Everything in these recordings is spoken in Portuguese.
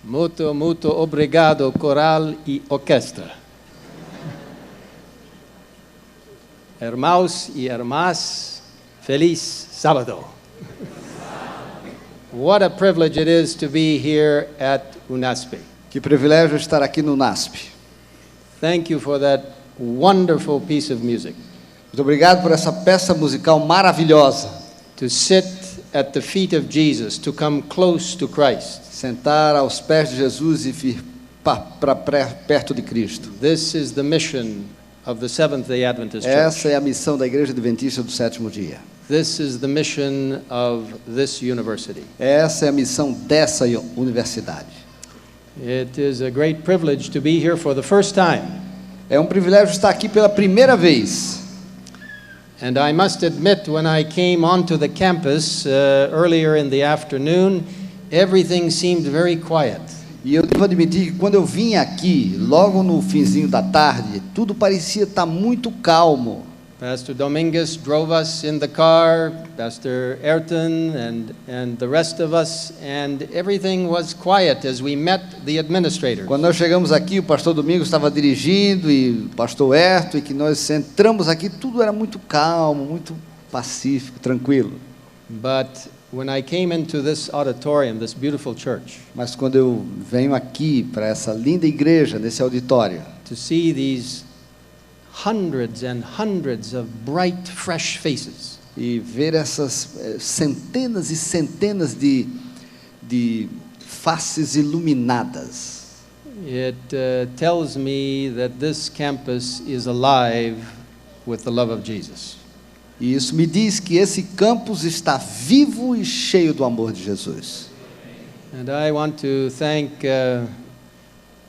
Muito, muito obrigado, coral e orquestra. Irmãos e irmãs, feliz sábado. What a privilege it is to be here at UNASP. Que privilégio estar aqui no UNASP. Thank you for that wonderful piece of music. Muito obrigado por essa peça musical maravilhosa. To sit at the feet of Jesus, to come close to Christ. Sentar aos pés de Jesus e vir para perto de Cristo. This is the mission of the Seventh-day Adventist Church. Essa é a missão da Igreja Adventista do Sétimo Dia. This is the mission of this university. Essa é a missão dessa universidade. It is a great privilege to be here for the first time. É um privilégio estar aqui pela primeira vez. And I must admit, when I came onto the campus earlier in the afternoon, everything seemed very quiet. E eu devo admitir que quando eu vim aqui, logo no finzinho da tarde, tudo parecia estar muito calmo. Pastor Dominguez drove us in the car, Pastor Ayrton and the rest of us, and everything was quiet as we met the administrators. Quando nós chegamos aqui, o pastor Domingos estava dirigindo e o pastor Ayrton, e que nós entramos aqui, tudo era muito calmo, muito pacífico, tranquilo. But when I came into this auditorium, this beautiful church, Mas quando eu venho aqui para essa linda igreja, nesse auditório, to see these hundreds and hundreds of bright, fresh faces, e ver essas centenas e centenas de faces iluminadas, it tells me that this campus is alive with the love of Jesus. e isso me diz que esse campus está vivo e cheio do amor de Jesus. And I want to thank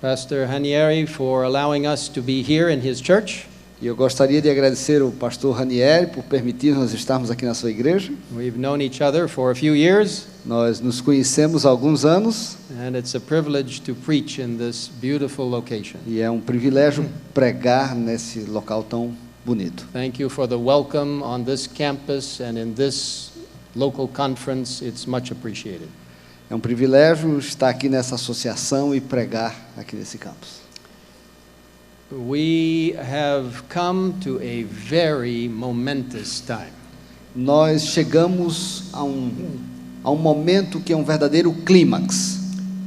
Pastor Ranieri for allowing us to be here in his church. E eu gostaria de agradecer ao pastor Ranieri por permitir-nos estarmos aqui na sua igreja. We've known each other for a few years, Nós nos conhecemos há alguns anos and it's a privilege to preach in this beautiful location. e é um privilégio pregar nesse local tão bonito. Thank you for the welcome on this campus and in this local conference. It's much appreciated. É um privilégio estar aqui nessa associação e pregar aqui nesse campus. We have come to a very momentous time. Nós chegamos a um momento que é um verdadeiro clímax.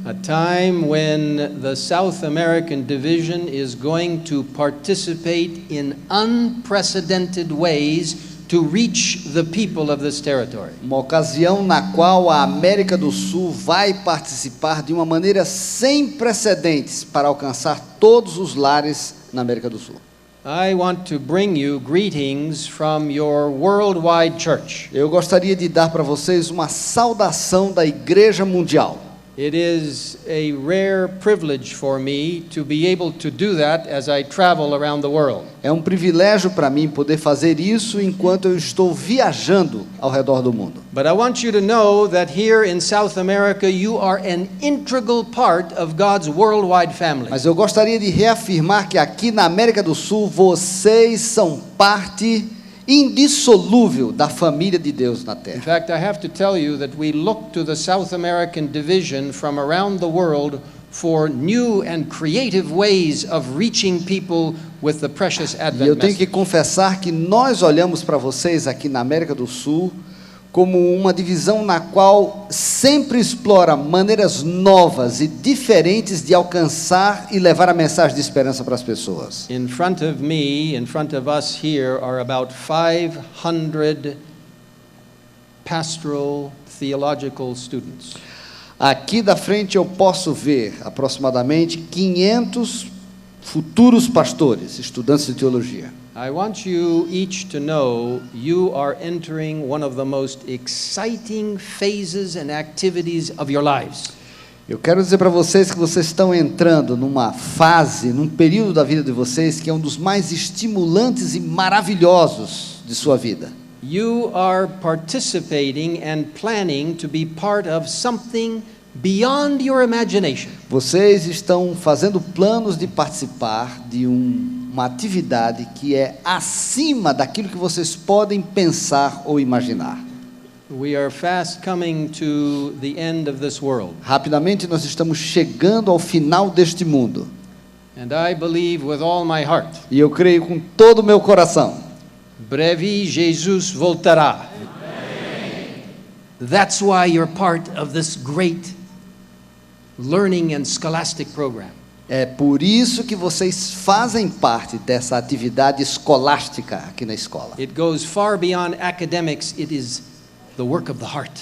A time when the South American division is going to participate in unprecedented ways to reach the people of this territory. Uma ocasião na qual a América do Sul vai participar de uma maneira sem precedentes para alcançar todos os lares na América do Sul. I want to bring you greetings from your worldwide church. Eu gostaria de dar para vocês uma saudação da Igreja Mundial. It is a rare privilege for me to be able to do that as I travel around the world. É um privilégio para mim poder fazer isso enquanto eu estou viajando ao redor do mundo. But I want you to know that here in South America you are an integral part of God's worldwide family. Mas eu gostaria de reafirmar que aqui na América do Sul vocês são parte indissolúvel da família de Deus na In Terra. fact, I have to tell you that we look to the South American division from around the world for new and creative ways of reaching people with the precious E Advent eu tenho que message. confessar que nós olhamos para vocês aqui na América do Sul como uma divisão na qual sempre explora maneiras novas e diferentes de alcançar e levar a mensagem de esperança para as pessoas. In front of me, in front of us here, are about 500 pastoral theological students. Aqui da frente eu posso ver aproximadamente 500 futuros pastores, estudantes de teologia. I want you each to know you are entering one of the most exciting phases and activities of your lives. Eu quero dizer para vocês que vocês estão entrando numa fase, num período da vida de vocês que é um dos mais estimulantes e maravilhosos de sua vida. You are participating and planning to be part of something beyond your imagination. Vocês estão fazendo planos de participar de uma atividade que é acima daquilo que vocês podem pensar ou imaginar. We are fast coming to the end of this world. Rapidamente nós estamos chegando ao final deste mundo. And I believe with all my heart, E eu creio com todo o meu coração. brevi Jesus voltará. That's why you're part of this great learning and scholastic program. É por isso que vocês fazem parte dessa atividade escolástica aqui na escola. It goes far beyond academics. It is the work of the heart.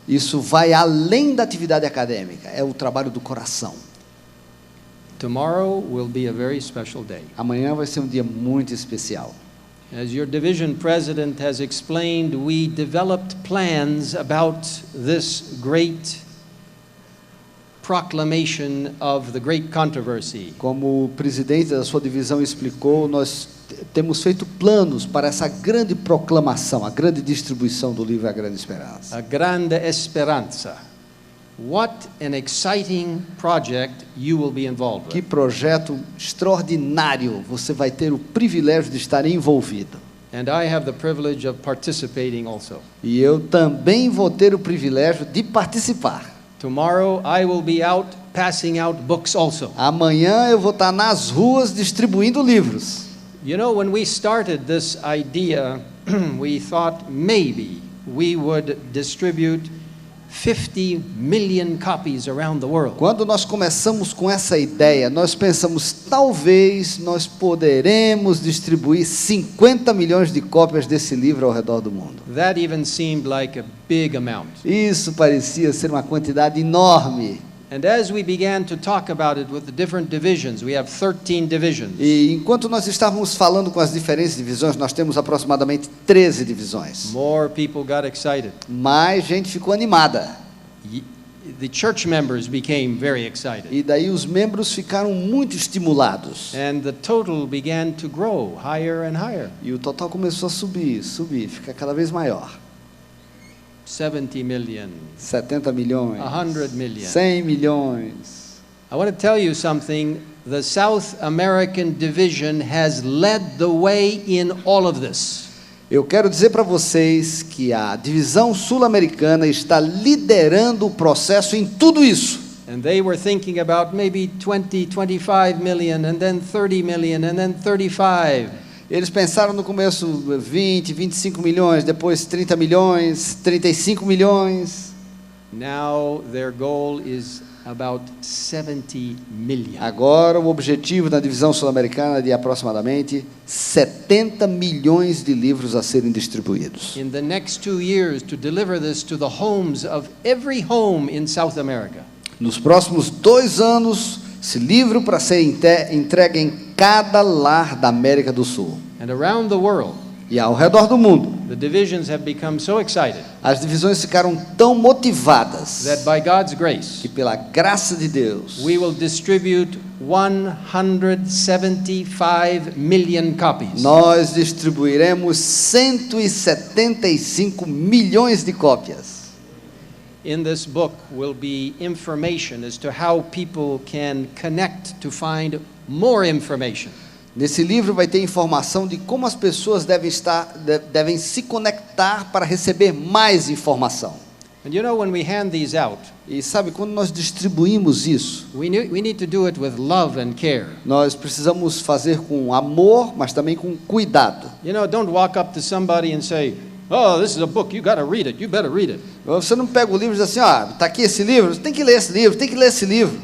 Isso vai além da atividade acadêmica, é o trabalho do coração. Tomorrow will be a very special day. Amanhã vai ser um dia muito especial. As your division president has explained, we developed plans about this great proclamation of the great controversy. Como o presidente da sua divisão explicou, nós temos feito planos para essa grande proclamação, a grande distribuição do livro A Grande Esperança. A grande esperança. What an exciting project you will be involved Que with. projeto extraordinário você vai ter o privilégio de estar envolvido. And I have the privilege of participating also. E eu também vou ter o privilégio de participar. Tomorrow I will be out passing out books also. Amanhã eu vou estar nas ruas distribuindo livros. You know, when we started this idea, we thought maybe we would distribute 50 million copies around the world. Quando nós começamos com essa ideia, nós pensamos, talvez nós poderemos distribuir 50 milhões de cópias desse livro ao redor do mundo. That even seemed like a big amount. Isso parecia ser uma quantidade enorme. And as we began to talk about it with the different divisions, we have 13 divisions. E enquanto nós estávamos falando com as diferentes divisões, nós temos aproximadamente 13 divisões. More people got excited. Mais gente ficou animada. The church members became very excited. E daí os membros ficaram muito estimulados. And the total began to grow higher and higher. E o total começou a subir, fica cada vez maior. 70 million, 70 milhões, 100 million. 100 milhões. I want to tell you something. The South American division has led the way in all of this. Eu quero dizer para vocês que a divisão sul-americana está liderando o processo em tudo isso. And they were thinking about maybe 20, 25 million, and then 30 million, and then 35. Eles pensaram no começo 20, 25 milhões, depois 30 milhões, 35 milhões. Now their goal is about 70 million. Agora o objetivo da divisão sul-americana é de aproximadamente 70 milhões de livros a serem distribuídos. In the next 2 years, to deliver this to the homes of every home in South America. Nos próximos 2 anos, esse livro para ser entregue em cada lar da América do Sul. And around the world, E ao redor do mundo, the divisions have become so excited as divisões ficaram tão motivadas that by God's grace, que, pela graça de Deus, we will distribute 175 million copies. nós distribuiremos 175 milhões de cópias. In this book will be information as to how people can connect to find more information. Nesse livro vai ter informação de como as pessoas devem se conectar para receber mais informação. And you know, when we hand these out, E sabe, quando nós distribuímos isso, we need to do it with love and care. nós precisamos fazer com amor, mas também com cuidado. You know, don't walk up to somebody and say, "Oh, this is a book, you got to read it. You better read it." Você não pega o livro e diz assim, está aqui esse livro, você tem que ler esse livro, tem que ler esse livro.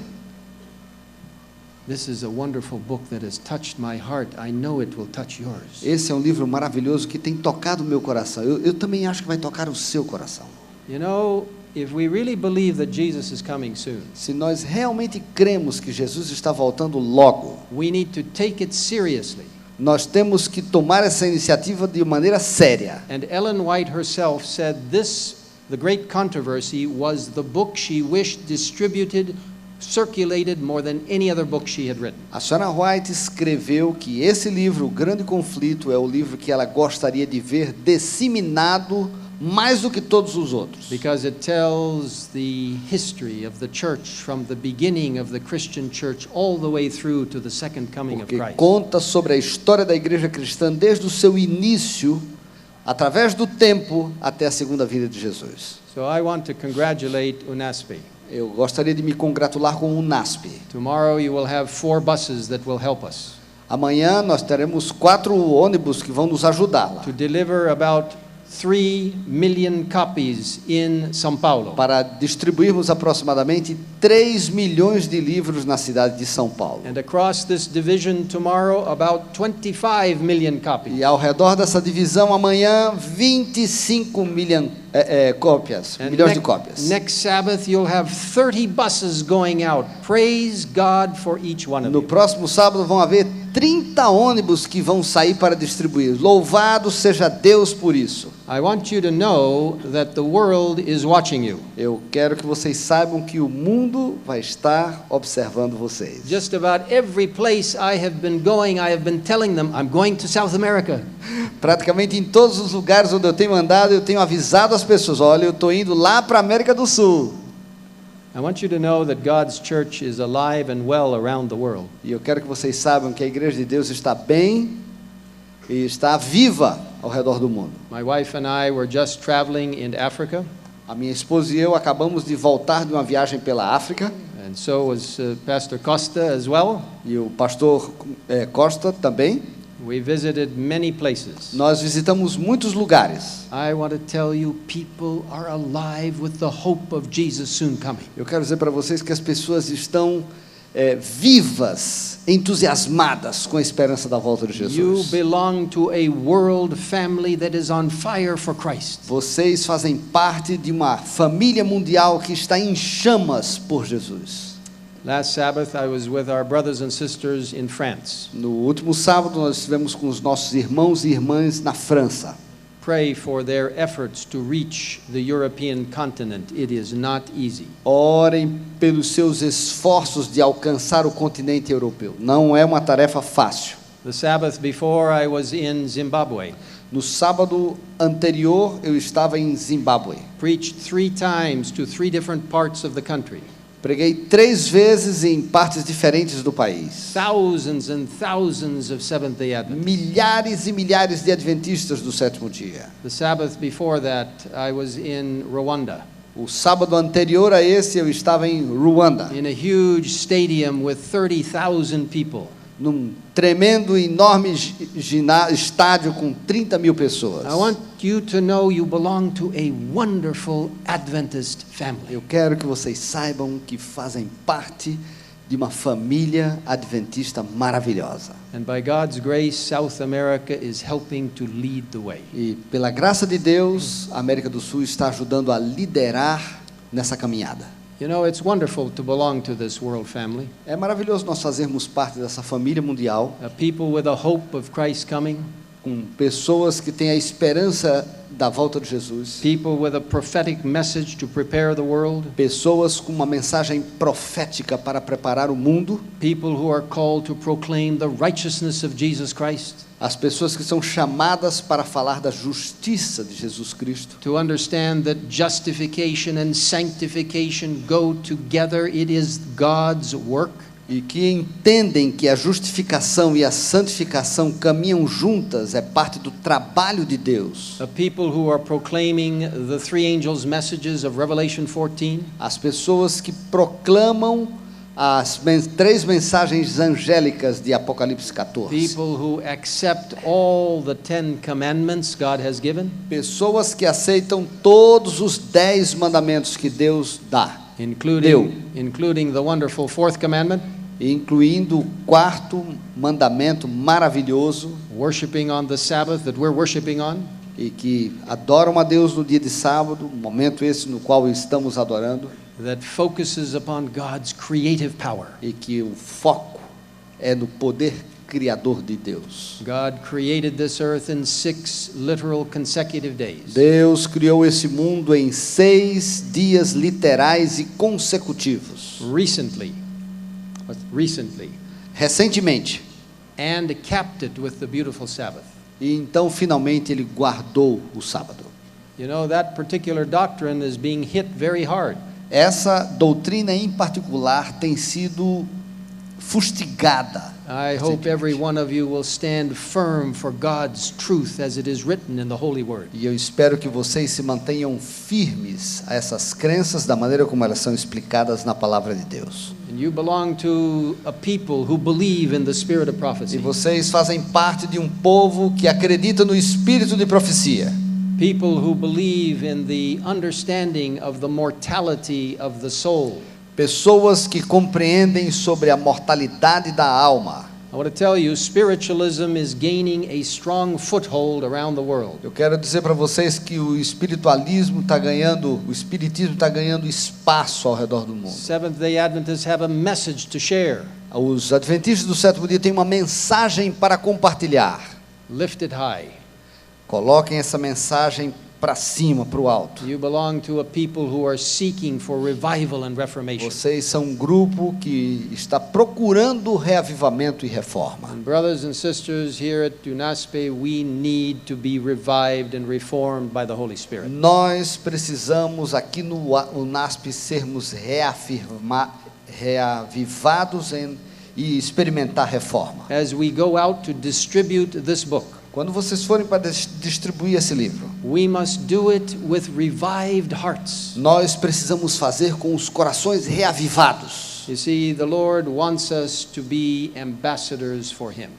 This is a wonderful book that has touched my heart. I know it will touch yours. Esse é um livro maravilhoso que tem tocado o meu coração. Eu também acho que vai tocar o seu coração. You know, if we really believe that Jesus is coming soon, Se nós realmente cremos que Jesus está voltando logo, we need to take it seriously. nós temos que tomar essa iniciativa de maneira séria. And Ellen White herself said this, the great controversy, was the book she wished distributed, circulated more than any other book she had written. A senhora White escreveu que esse livro, O Grande Conflito, é o livro que ela gostaria de ver disseminado mais do que todos os outros. Because it tells the history of the church from the beginning of the Christian church all the way through to the second coming of Porque Christ. conta sobre a história da igreja cristã desde o seu início através do tempo até a segunda vinda de Jesus. So I want to congratulate UNASPI. Eu gostaria de me congratular com o NASP. Tomorrow you will have 4 buses that will help us Amanhã nós teremos 4 ônibus que vão nos ajudar lá, to deliver about 3 million copies in São Paulo. para distribuirmos aproximadamente 3 milhões de livros na cidade de São Paulo. And across this division tomorrow, about 25 million copies. E ao redor dessa divisão, amanhã, 25 cópias, And milhões de cópias. next Sabbath, you'll have 30 buses going out. Praise God for each one of No you. próximo sábado vão haver 30 ônibus que vão sair para distribuir. Louvado seja Deus por isso. I want you to know that the world is watching you. Eu quero que vocês saibam que o mundo vai estar observando vocês. Just about every place I have been going, I have been telling them, I'm going to South America. Praticamente em todos os lugares onde eu tenho andado, eu tenho avisado as pessoas, olha, eu estou indo lá para a América do Sul. I want you to know that God's church is alive and well around the world. E eu quero que vocês saibam que a igreja de Deus está bem e está viva ao redor do mundo. My wife and I were just traveling in Africa, A minha esposa e eu acabamos de voltar de uma viagem pela África, and so was Pastor Costa as well. e o pastor Costa também. We visited many places. Nós visitamos muitos lugares. I want to tell you, people are alive with the hope of Jesus soon coming. Eu quero dizer para vocês que as pessoas estão vivas, entusiasmadas com a esperança da volta de You Jesus. belong to a world family that is on fire for Christ. Vocês fazem parte de uma família mundial que está em chamas por Jesus. Last Sabbath, I was with our brothers and sisters in France. No último sábado, nós estivemos com os nossos irmãos e irmãs na França. Pray for their efforts to reach the European continent. It is not easy. Orem pelos seus esforços de alcançar o continente europeu. Não é uma tarefa fácil. The Sabbath before, I was in Zimbabwe. No sábado anterior, eu estava em Zimbábue. Preached 3 times to 3 different parts of the country. Preguei 3 vezes em partes diferentes do país. Thousands and thousands of Seventh-day Adventists. Milhares e milhares de adventistas do sétimo dia. The Sabbath before that, I was in Rwanda, O sábado anterior a esse, eu estava em Ruanda, in a huge stadium with 30,000 people. num tremendo, enorme estádio com 30 mil pessoas. I want you to know you belong to a wonderful Adventist family. Eu quero que vocês saibam que fazem parte de uma família adventista maravilhosa. And by God's grace, South America is helping to lead the way. E pela graça de Deus, a América do Sul está ajudando a liderar nessa caminhada. You know, it's wonderful to belong to this world family. É maravilhoso nós fazermos parte dessa família mundial, A people with a hope of Christ coming, com pessoas que têm a esperança da volta de Jesus, people with a prophetic message to prepare the world, pessoas com uma mensagem profética para preparar o mundo, people who are called to proclaim the righteousness of Jesus Christ, as pessoas que são chamadas para falar da justiça de Jesus Cristo, to understand that justification and sanctification go together. It is God's work. e que entendem que a justificação e a santificação caminham juntas, é parte do trabalho de Deus. A people who are proclaiming the 3 angels' messages of Revelation 14, As pessoas que proclamam as 3 mensagens angélicas de Apocalipse 14. people who accept all the 10 commandments God has given, Pessoas que aceitam todos os 10 mandamentos que Deus dá, including the wonderful 4th commandment, incluindo o 4º mandamento maravilhoso, worshiping on the Sabbath that we're worshiping on, e que adoram a Deus no dia de sábado, momento esse no qual estamos adorando, that focuses upon God's creative power. e que o foco é no poder criador de Deus. God created this earth in 6 literal consecutive days. Deus criou esse mundo em 6 dias literais e consecutivos. Recentemente. And kept it with the beautiful Sabbath. E então finalmente ele guardou o sábado. You know, that particular doctrine is being hit very hard. Essa doutrina em particular tem sido fustigada I hope every one of you will stand firm for God's truth as it is written in the Holy Word. E eu espero que vocês se mantenham firmes a essas crenças da maneira como elas são explicadas na palavra de Deus. And you belong to a people who believe in the spirit of E prophecy. vocês fazem parte de um povo que acredita no espírito de profecia. People who believe in the understanding of the mortality of the soul. Pessoas que compreendem sobre a mortalidade da alma. I want to tell you, spiritualism is gaining a strong foothold around the world. Eu quero dizer para vocês que o espiritualismo está ganhando, o espiritismo está ganhando espaço ao redor do mundo. Seventh-day Adventists have a message to share. Os adventistas do sétimo dia têm uma mensagem para compartilhar. Lift it high. Coloquem essa mensagem para cima, para o alto. You belong to a people who are seeking for revival and reformation. Vocês são um grupo que está procurando reavivamento e reforma. And brothers and sisters, here at Dunaspe, we need to be revived and reformed by the Holy Spirit. Nós precisamos aqui no UNASP sermos reavivados e experimentar reforma. As we go out to distribute this book, Quando vocês forem para distribuir esse livro, we must do it with revived hearts. nós precisamos fazer com os corações reavivados. You see, the Lord wants us to be ambassadors for Him.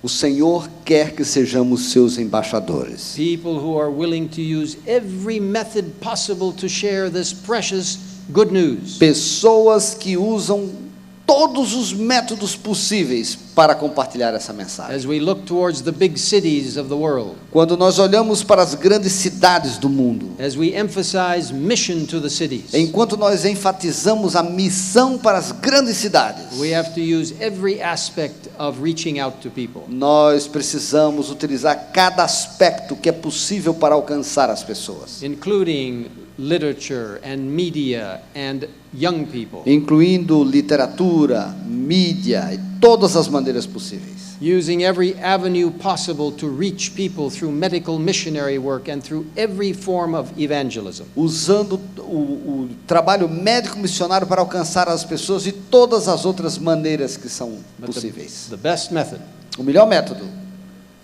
O Senhor quer que sejamos seus embaixadores. People who are willing to use every method possible to share this precious good news. Pessoas que usam todos os métodos possíveis para compartilhar essa mensagem. As we look towards the big cities of the world, Quando nós olhamos para as grandes cidades do mundo, as we emphasize mission to the cities, enquanto nós enfatizamos a missão para as grandes cidades, we have to use every aspect of reaching out to people. nós precisamos utilizar cada aspecto que é possível para alcançar as pessoas, Including literature and media and young people. incluindo literatura, mídia e todas as maneiras possíveis. Using every avenue possible to reach people through medical missionary work and through every form of evangelism. Usando o trabalho médico missionário para alcançar as pessoas de todas as outras maneiras que são But possíveis. the best method O melhor método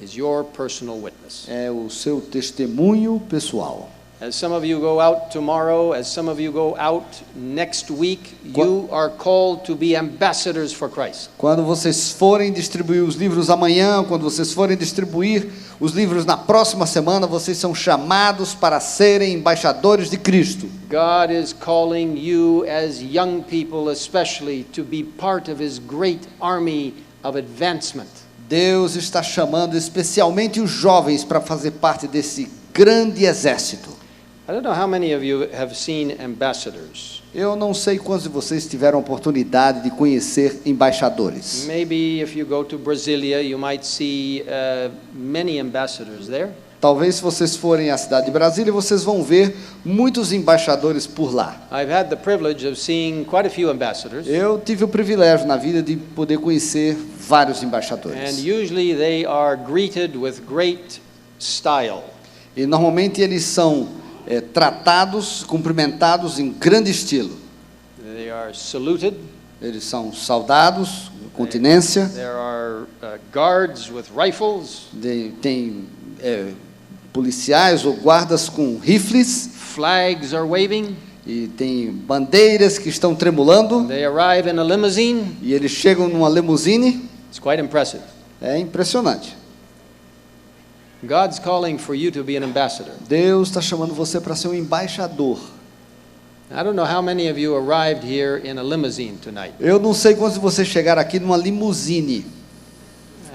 is your personal witness. é o seu testemunho pessoal. As some of you go out tomorrow, as some of you go out next week, you are called to be ambassadors for Christ. Quando vocês forem distribuir os livros amanhã, quando vocês forem distribuir os livros na próxima semana, vocês são chamados para serem embaixadores de Cristo. God is calling you as young people especially to be part of His great army of advancement. Deus está chamando especialmente os jovens para fazer parte desse grande exército. I don't know how many of you have seen ambassadors. Eu não sei quantos de vocês tiveram a oportunidade de conhecer embaixadores. Maybe if you go to Brasilia, you might see many ambassadors there. Talvez se vocês forem à cidade de Brasília, vocês vão ver muitos embaixadores por lá. I've had the privilege of seeing quite a few ambassadors. Eu tive o privilégio na vida de poder conhecer vários And embaixadores. usually they are greeted with great style. E normalmente eles são tratados, cumprimentados em grande estilo. They are saluted. Eles são saudados, continência. There are guards with rifles, Tem policiais ou guardas com rifles. flags are waving. E tem bandeiras que estão tremulando. They arrive in a limousine. E eles chegam numa limusine. It's quite impressive. É impressionante. God's calling for you to be an ambassador. Deus está chamando você para ser um embaixador. I don't know how many of you arrived here in a limousine tonight. Eu não sei quantos de vocês chegaram aqui numa limusine.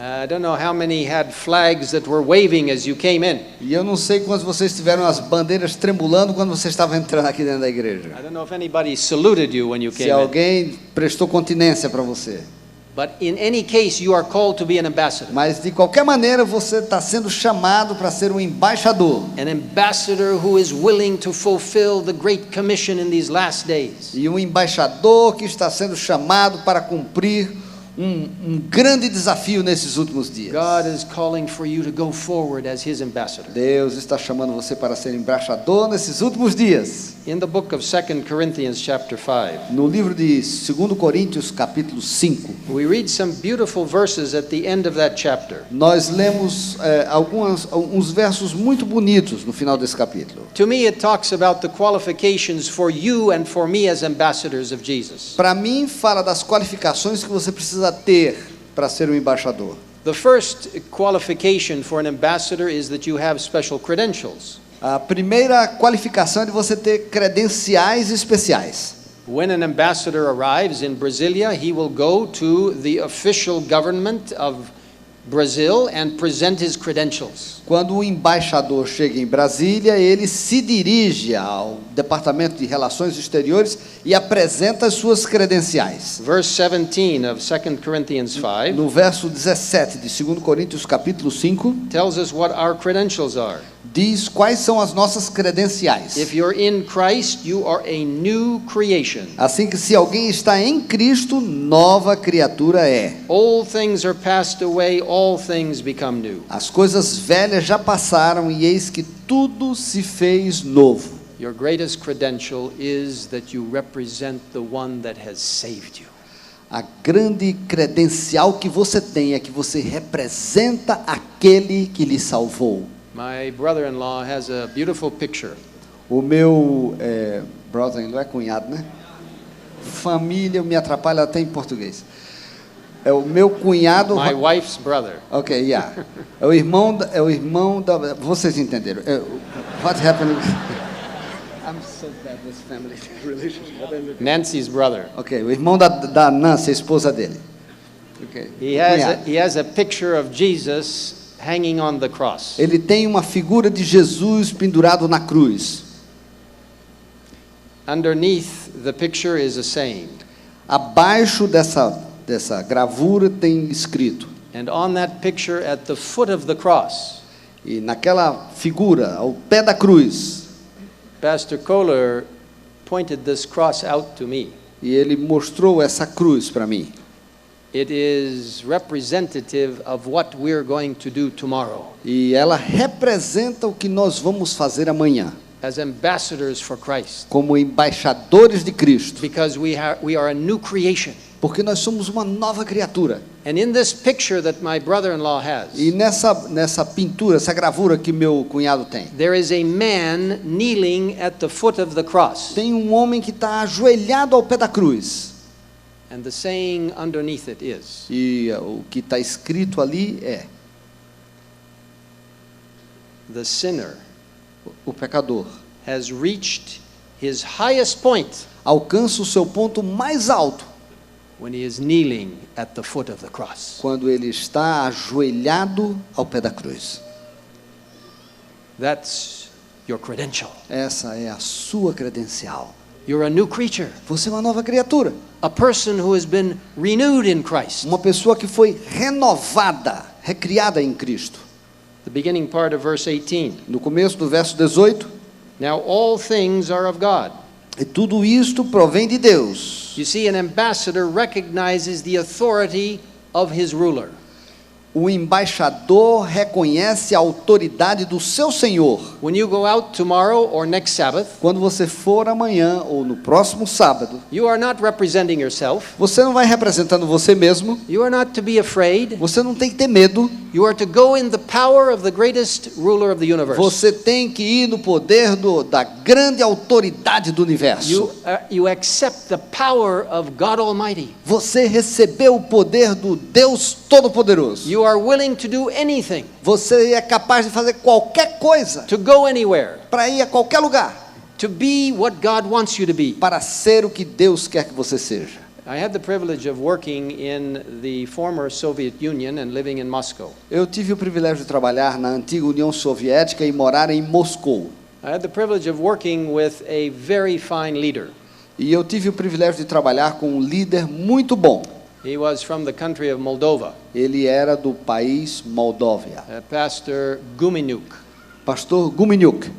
I don't know how many had flags that were waving as you came in. E eu não sei quantos de vocês tiveram as bandeiras tremulando quando você estava entrando aqui dentro da igreja. I don't know if anybody saluted you when you Se came in. alguém prestou continência para você. But in any case, you are called to be an ambassador. Mas de qualquer maneira você está sendo chamado para ser um embaixador. An ambassador who is willing to fulfill the Great Commission in these last days. E um embaixador que está sendo chamado para cumprir um grande desafio nesses últimos dias. God is calling for you to go forward as His ambassador. Deus está chamando você para ser embaixador nesses últimos dias. In the book of 2 Corinthians chapter 5, No livro de 2 Coríntios, capítulo 5, we read some beautiful verses at the end of that chapter. nós lemos uns versos muito bonitos no final desse capítulo. To me, it talks about the qualifications for you and for me as ambassadors of Jesus. Para mim, fala das qualificações que você precisa ter para ser um embaixador. The first qualification for an ambassador is that you have special credentials. A primeira qualificação é de você ter credenciais especiais. When an ambassador arrives in Brasilia, he will go to the official government of Brazil and present his credentials. Quando o embaixador chega em Brasília, ele se dirige ao Departamento de Relações Exteriores e apresenta as suas credenciais. Verse 17 of 2 Corinthians 5 No verso 17 de 2 Coríntios capítulo 5, tells us what our credentials are. diz quais são as nossas credenciais. If you're in Christ, you are a new creation. Assim que se alguém está em Cristo, nova criatura é. Old things are passed away, all things become new. As coisas velhas já passaram e eis que tudo se fez novo. Your greatest credential is that you represent the one that has saved you. A grande credencial que você tem é que você representa aquele que lhe salvou. My brother-in-law has a beautiful picture. O meu brother-in-law é cunhado, né? Família me atrapalha até em português. É o meu cunhado. My wife's brother. Ok, yeah. É o irmão da. Vocês entenderam? What happened? I'm so bad with family relationship. Nancy's brother. Ok, o irmão da Nancy, a esposa dele. Ok. He has a picture of Jesus hanging on the cross. Ele tem uma figura de Jesus pendurado na cruz. Underneath the picture is a saying. Abaixo dessa gravura tem escrito. And on that picture at the foot of the cross, E naquela figura, ao pé da cruz, Pastor Kohler pointed this cross out to me. e ele mostrou essa cruz para mim. It is representative of what we're going to do tomorrow E ela representa o que nós vamos fazer amanhã, as ambassadors for Christ, como embaixadores de Cristo, because we are a new creation. porque nós somos uma nova criatura. And in this picture that my brother-in-law has, E nessa pintura, essa gravura que meu cunhado tem, there is a man kneeling at the foot of the cross. tem um homem que está ajoelhado ao pé da cruz. And the saying underneath it is, E o que está escrito ali é: the sinner o pecador has reached his highest point alcança o seu ponto mais alto when he is kneeling at the foot of the cross. quando ele está ajoelhado ao pé da cruz. That's your credential. Essa é a sua credencial. You're a new creature, Você é uma nova criatura, a person who has been renewed in Christ. uma pessoa que foi renovada, recriada em Cristo. The beginning part of verse 18. No começo do verso 18, Now all things are of God. e tudo isto provém de Deus. You see, an ambassador recognizes the authority of his ruler. O embaixador reconhece a autoridade do seu Senhor. When you go out tomorrow or next Sabbath, Quando você for amanhã ou no próximo sábado, you are not representing yourself. você não vai representando você mesmo, You are not to be afraid. você não tem que ter medo, You are to go in the power of the greatest ruler of the universe. você tem que ir no poder da grande autoridade do universo. You accept the power of God Almighty. Você recebeu o poder do Deus Todo-Poderoso. You are willing to do anything, Você é capaz de fazer qualquer coisa to go anywhere, para ir a qualquer lugar, to be what God wants you to be. para ser o que Deus quer que você seja. I had the privilege of working in the former Soviet Union and living in Moscow. Eu tive o privilégio de trabalhar na antiga União Soviética e morar em Moscou. I had the privilege of working with a very fine leader. E eu tive o privilégio de trabalhar com um líder muito bom. He was from the country of Moldova, Ele era do país Moldóvia. Pastor Guminuk. Pastor Guminyuk.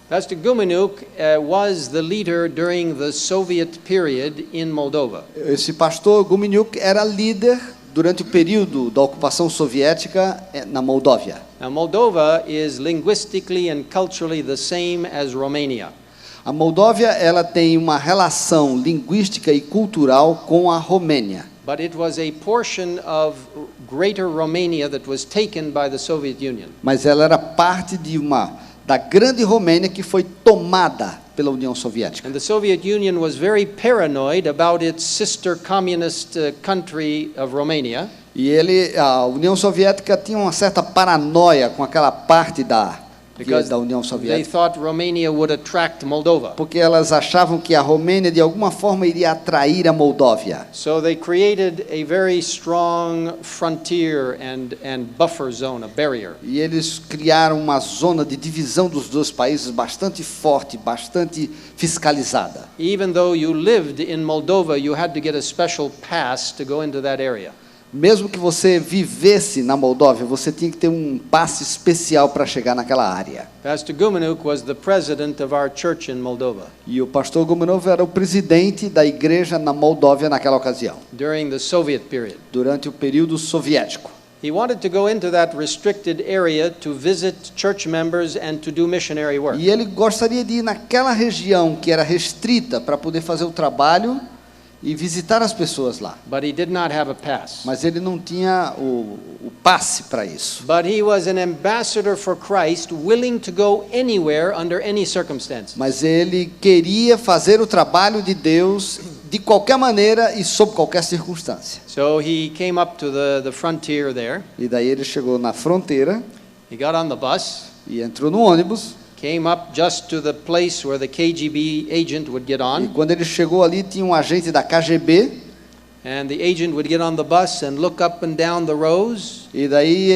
Pastor Guminuk was the leader during the Soviet period in Moldova. Esse pastor Guminyuk era líder durante o período da ocupação soviética na Moldóvia. Now, Moldova is linguistically and culturally the same as Romania. A Moldóvia, ela tem uma relação linguística e cultural com a Romênia. But it was a portion of Greater Romania that was taken by the Soviet Union. Mas ela era parte da grande Romênia que foi tomada pela União Soviética. And the Soviet Union was very paranoid about its sister communist country of Romania. E a União Soviética tinha uma certa paranoia com aquela parte da União They Soviética, thought Romania would attract Moldova. porque elas achavam que a Romênia de alguma forma iria atrair a Moldóvia. So they created a very strong frontier and buffer zone, a barrier. E eles criaram uma zona de divisão dos dois países bastante forte, bastante fiscalizada. Even though you lived in Moldova, you had to get a special pass to go into that area. Mesmo que você vivesse na Moldóvia, você tinha que ter um passe especial para chegar naquela área. Pastor Gumenuk was the president of our church in Moldova E o pastor Gumenov era o presidente da igreja na Moldóvia naquela ocasião, during the Soviet period. durante o período soviético. He wanted to go into that restricted area to visit church members and to do missionary work. E ele gostaria de ir naquela região que era restrita para poder fazer o trabalho e visitar as pessoas lá. But he did not have a pass. Mas ele não tinha o passe para isso. But he was an ambassador for Christ, willing to go anywhere under any circumstances. Mas ele queria fazer o trabalho de Deus de qualquer maneira e sob qualquer circunstância. So he came up to the frontier there. E daí ele chegou na fronteira He got on the bus, e entrou no ônibus. came up just to the place where the KGB agent would get E on, quando ele chegou ali, tinha um agente da KGB. and the agent would get on the bus and look up and down the rows, E daí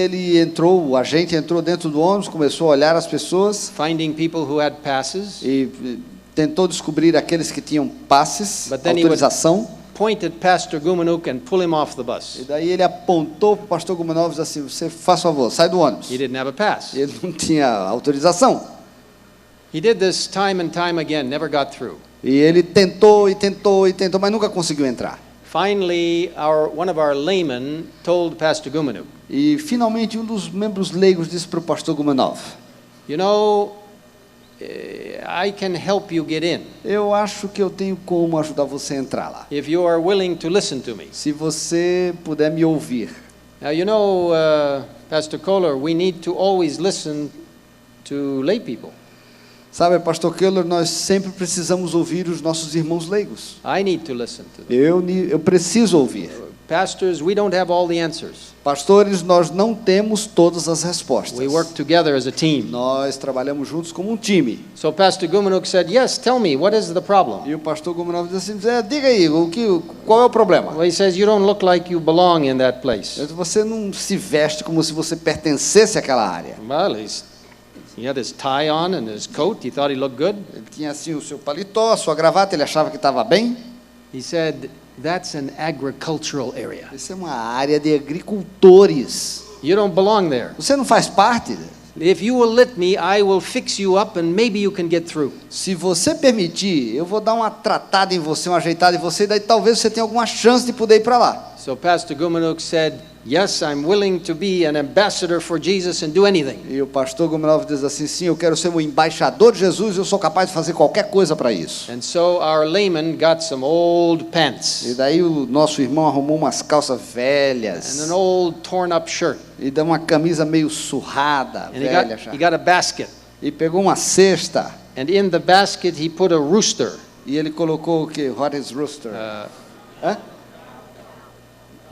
o agente entrou dentro do ônibus, começou a olhar as pessoas finding people who had passes, e tentou descobrir aqueles que tinham passes, But then he autorização. point at Pastor Gumenuk and pull him off the E bus. daí ele apontou para o pastor Gumenov e disse assim: você faz favor, sai do ônibus. He didn't have a pass. Ele não tinha autorização. He did this time and time again, never got through. E ele tentou e tentou e tentou, mas nunca conseguiu entrar. Finally, one of our laymen told Pastor Gumenuk, E finalmente um dos membros leigos disse para o pastor Gumenov: you know, I can help you get in eu acho que eu tenho como ajudar você a entrar lá, if you are willing to listen to me. se você puder me ouvir. Now, you know, Pastor Kohler, we need to always listen to lay people. Sabe, pastor Keller, nós sempre precisamos ouvir os nossos irmãos leigos. I need to listen to them. Eu preciso ouvir. Pastors, we don't have all the answers. Pastores, nós não temos todas as respostas. We work together as a team. Nós trabalhamos juntos como um time. So Pastor Gumenuk said, yes, tell me, what is the problem? E o pastor Gumenov diz assim: diga aí, qual é o problema? Well, he says, you don't look like you belong in that place. Você não se veste como se você pertencesse àquela área. Well, he had his tie on and his coat. He thought he looked good. Ele tinha assim o seu paletó, a sua gravata, ele achava que estava bem. He said, that's an agricultural area. Isso é uma área de agricultores. You don't belong there. Você não faz parte. If you will let me, I will fix you up and maybe you can get through. Se você permitir, eu vou dar uma tratada em você, uma ajeitada em você, e daí talvez você tenha alguma chance de poder ir para lá. So Pastor Gumenuk said, yes, I'm willing to be an ambassador for Jesus and do anything. E o pastor Gumenov diz assim: sim, eu quero ser um embaixador de Jesus, eu sou capaz de fazer qualquer coisa para isso. And so our layman got some old pants E daí o nosso irmão arrumou umas calças velhas and an old torn up shirt. e deu uma camisa meio surrada, And velha já. he got a basket. E pegou uma cesta And in the basket he put a rooster. e ele colocou o que? What is rooster? Uh, Hã?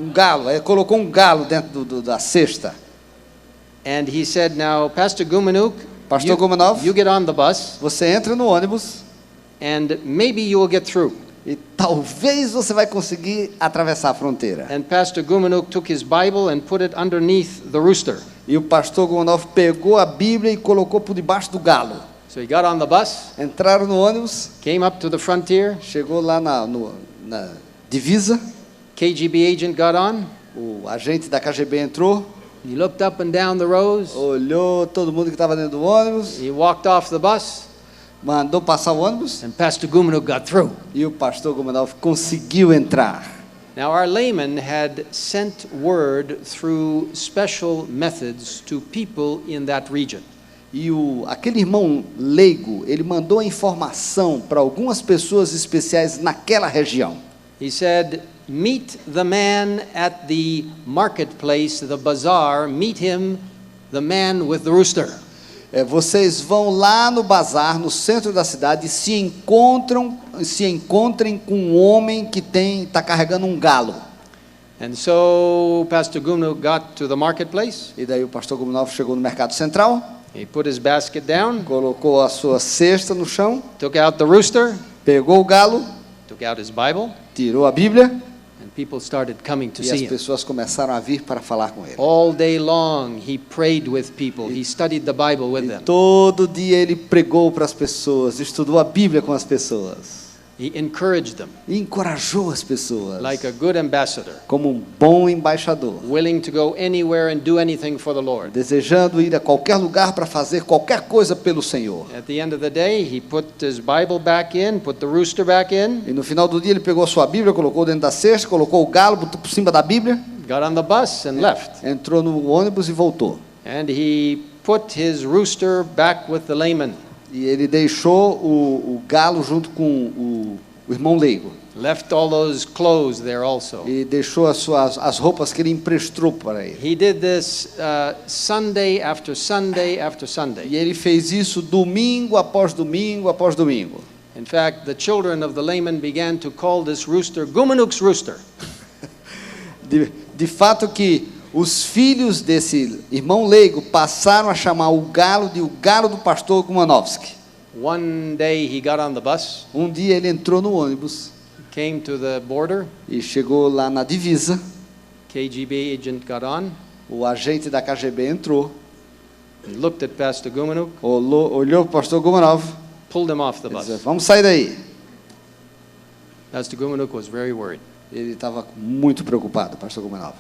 Um galo. Ele colocou um galo dentro da cesta. and he said, now, Pastor Gumenuk, Pastor Gumenov, you get on the bus você entra no ônibus and maybe you will get through. e talvez você vai conseguir atravessar a fronteira. And Pastor Gumenuk took his Bible and put it underneath the rooster. E o pastor Gumenov pegou a Bíblia e colocou por debaixo do galo. So he got on the bus, Entraram no ônibus, came up to the frontier, chegou lá na divisa, KGB agent got on, o agente da KGB entrou, he looked up and down the rows, olhou todo mundo que estava dentro do ônibus, he walked off the bus, mandou passar o ônibus and Pastor Gumenuk got through. e o pastor Gumenov conseguiu entrar. Now our layman had sent word through special methods to people in that region. E aquele irmão leigo, ele mandou a informação para algumas pessoas especiais naquela região. He said, meet the man at the marketplace, the bazaar, meet him, the man with the rooster. Vocês vão lá no bazar, no centro da cidade, e se encontrem com um homem que está carregando um galo. And so Pastor Gumnuk got to the marketplace. E daí o pastor Gumenov chegou no mercado central, He put his basket down, colocou a sua cesta no chão, took out the rooster, pegou o galo, took out his Bible, tirou a Bíblia, and people started coming to e as see him. pessoas começaram a vir para falar com ele. All day long he prayed with people. He studied the Bible with E them. todo dia ele pregou para as pessoas, estudou a Bíblia com as pessoas. He encouraged them E encorajou as pessoas, like a good ambassador, como um bom embaixador, willing to go anywhere and do anything for the Lord. desejando ir a qualquer lugar para fazer qualquer coisa pelo Senhor. At the end of the day, he put his Bible back in, put the rooster back in, E no final do dia ele pegou a sua Bíblia, colocou dentro da cesta, colocou o galo, botou por cima da Bíblia, got on the bus and left. entrou no ônibus e voltou. And he put his rooster back with the layman, E ele deixou o galo junto com o irmão leigo. left all those clothes there also. E deixou as roupas que ele emprestou para ele. He did this Sunday after Sunday after E Sunday. ele fez isso domingo após domingo após domingo. In fact, the children of the layman began to call this rooster Gumenuk's rooster. De fato que os filhos desse irmão leigo passaram a chamar o galo de o galo do pastor Gumanovski. One day he got on the bus, Um dia ele entrou no ônibus came to the border, e chegou lá na divisa. KGB agent got on, O agente da KGB entrou, and looked at Pastor Gumenuk, olhou para o pastor Gumanov pulled him off the e disse: bus. vamos sair daí. Pastor Gumenuk was very worried. Ele estava muito preocupado, pastor Gumanov.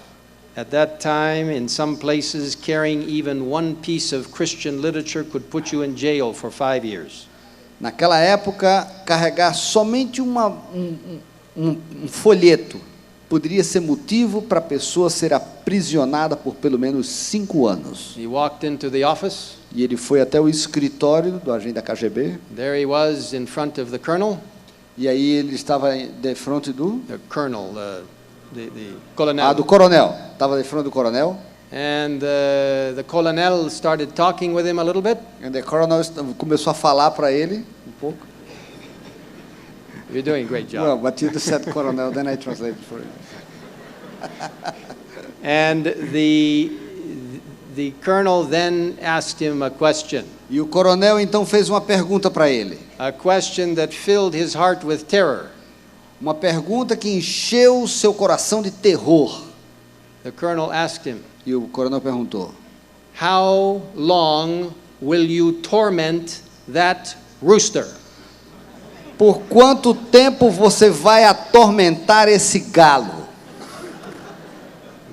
At that time, in some places, carrying even one piece of Christian literature could put you in jail for 5 years. Naquela época, carregar somente um folheto poderia ser motivo para a pessoa ser aprisionada por pelo menos 5 anos. He walked into the office. E ele foi até o escritório do agente da KGB. There he was in front of the colonel. E aí ele estava de frente do The colonel, the colonel. do coronel. Estava de frente do coronel. And the colonel started talking with him a little bit. E o coronel começou a falar para ele um pouco. You're doing a great job. Well, but you just said coronel, then I translated for you. And the colonel then asked him a question. E o coronel então fez uma pergunta para ele. A question that filled his heart with terror. Uma pergunta que encheu o seu coração de terror. The colonel asked him, E o coronel perguntou: how long will you torment that rooster? por quanto tempo você vai atormentar esse galo?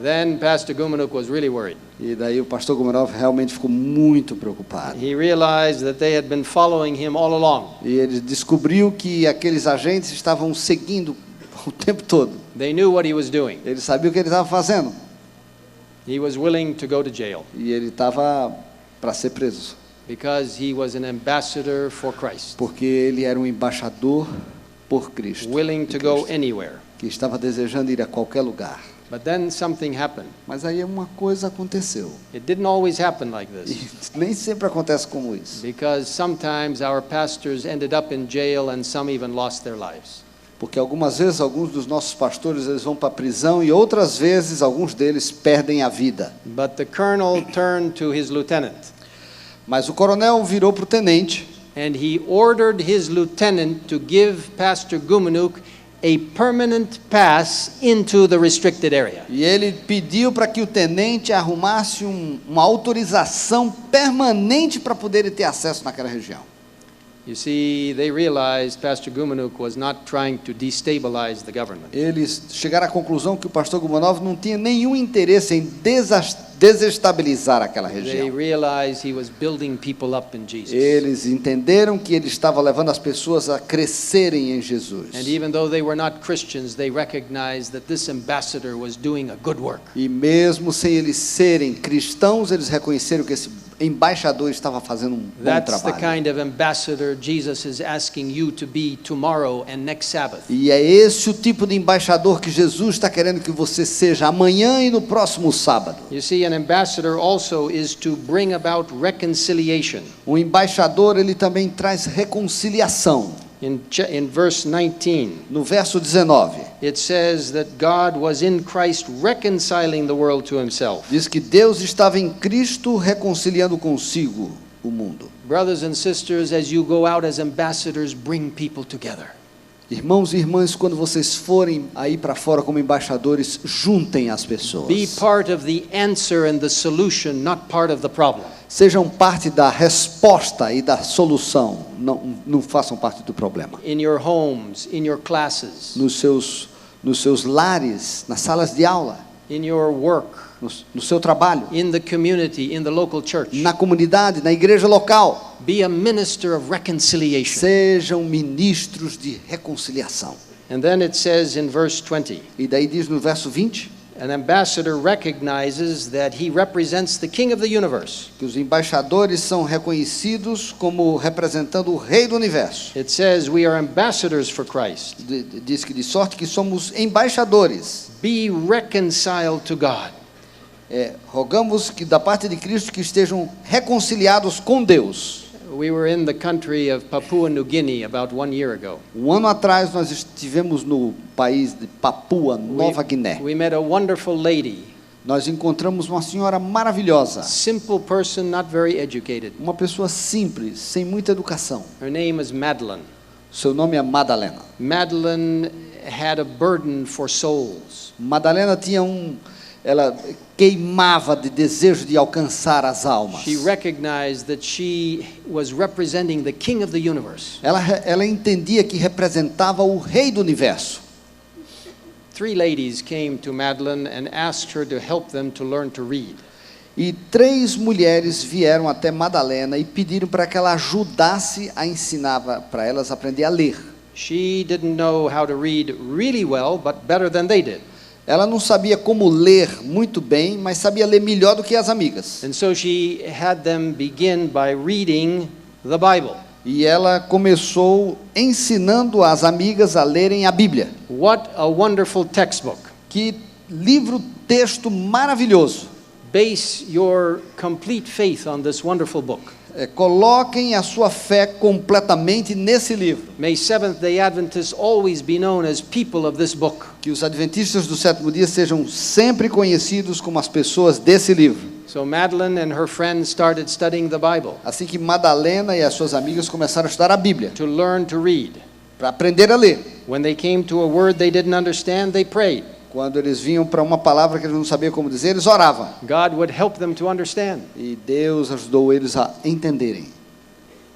Then Pastor Gumenuk was really worried. E daí o pastor Gumenov realmente ficou muito preocupado. He realized that they had been following him all along. E ele descobriu que aqueles agentes estavam seguindo o tempo todo. They knew what he was doing. Ele sabia o que ele estava fazendo. He was willing to go to jail E ele estava para ser preso. because he was an ambassador for Christ, Porque ele era um embaixador por Cristo. willing to go anywhere. Que estava desejando ir a qualquer lugar. But then something happened. Mas aí uma coisa aconteceu. It didn't always happen like E this, nem sempre acontece como isso. because sometimes our pastors ended up in jail and some even lost their lives. Porque algumas vezes alguns dos nossos pastores eles vão para a prisão e outras vezes alguns deles perdem a vida. But the colonel turned to his lieutenant Mas o coronel virou para o tenente and he ordered his lieutenant to give Pastor Gumenuk a permanent pass into the restricted area. e ele pediu para que o tenente arrumasse uma autorização permanente para poder ter acesso naquela região. You see, they realized Pastor Gumenuk was not trying to destabilize the government. Eles chegaram à conclusão que o pastor Gumanov não tinha nenhum interesse em desestabilizar aquela They região. realized he was building people up in Jesus. Eles entenderam que ele estava levando as pessoas a crescerem em Jesus. And even though they were not Christians, they recognized that this ambassador was doing a good work. E mesmo sem eles serem cristãos, eles reconheceram que embaixador estava fazendo um bom That's the trabalho. kind of ambassador Jesus is asking you to be tomorrow and next Sabbath. E é esse o tipo de embaixador que Jesus está querendo que você seja amanhã e no próximo sábado. You see, an ambassador also is to bring about reconciliation. O embaixador, ele também traz reconciliação. In verse 19, No verso 19, it says that God was in Christ reconciling the world to himself. diz que Deus estava em Cristo reconciliando consigo o mundo. Brothers and sisters, as you go out as ambassadors, bring people together. Irmãos e irmãs, quando vocês forem aí para fora como embaixadores, juntem as pessoas. Be part of the answer and the solution, not part of the problem. Sejam parte da resposta e da solução, não façam parte do problema. In your homes, in your classes, Nos seus lares, nas salas de aula, in your work, no seu trabalho, in the community, in the local church. na comunidade, na igreja local. Be a minister of reconciliation. Sejam ministros de reconciliação. And then it says in verse 20, E daí diz no verso 20, an ambassador recognizes that he represents the King of the universe. que os embaixadores são reconhecidos como representando o Rei do Universo. It says we are ambassadors for Christ. Diz que de sorte que somos embaixadores. Be reconciled to God. Rogamos que da parte de Cristo que estejam reconciliados com Deus. We were in the country of Papua New Guinea about 1 year ago. Um ano atrás nós estivemos no país de Papua Nova Guiné. We met a wonderful lady, Nós encontramos uma senhora maravilhosa, simple person, not very educated. uma pessoa simples, sem muita educação. Her name is Madeline. Seu nome é Madalena. Madeline had a burden for souls. Madalena ela queimava de desejo de alcançar as almas. She recognized that she was representing the King of the universe. Ela entendia que representava o Rei do Universo. 3 ladies came to Madeline and asked her to help them to learn to read. E 3 mulheres vieram até Madalena e pediram para que ela ajudasse a ensinar para elas a aprender a ler. She didn't know how to read really well, but better than they did. Ela não sabia como ler muito bem, mas sabia ler melhor do que as amigas. And so she had them begin by reading the Bible. E ela começou ensinando as amigas a lerem a Bíblia. What a wonderful textbook. Que livro-texto maravilhoso. Base your complete faith on this wonderful book. Coloquem a sua fé completamente nesse livro. May Seventh-day Adventists always be known as people of this book. Que os adventistas do sétimo dia sejam sempre conhecidos como as pessoas desse livro. So Madeline and her friends started studying the Bible. Assim que Madalena e as suas amigas começaram a estudar a Bíblia, To learn to read. para aprender a ler. When they came to a word they didn't understand, they prayed. Quando eles vinham para uma palavra que eles não sabiam como dizer, eles oravam. God would help them to understand. E Deus ajudou eles a entenderem.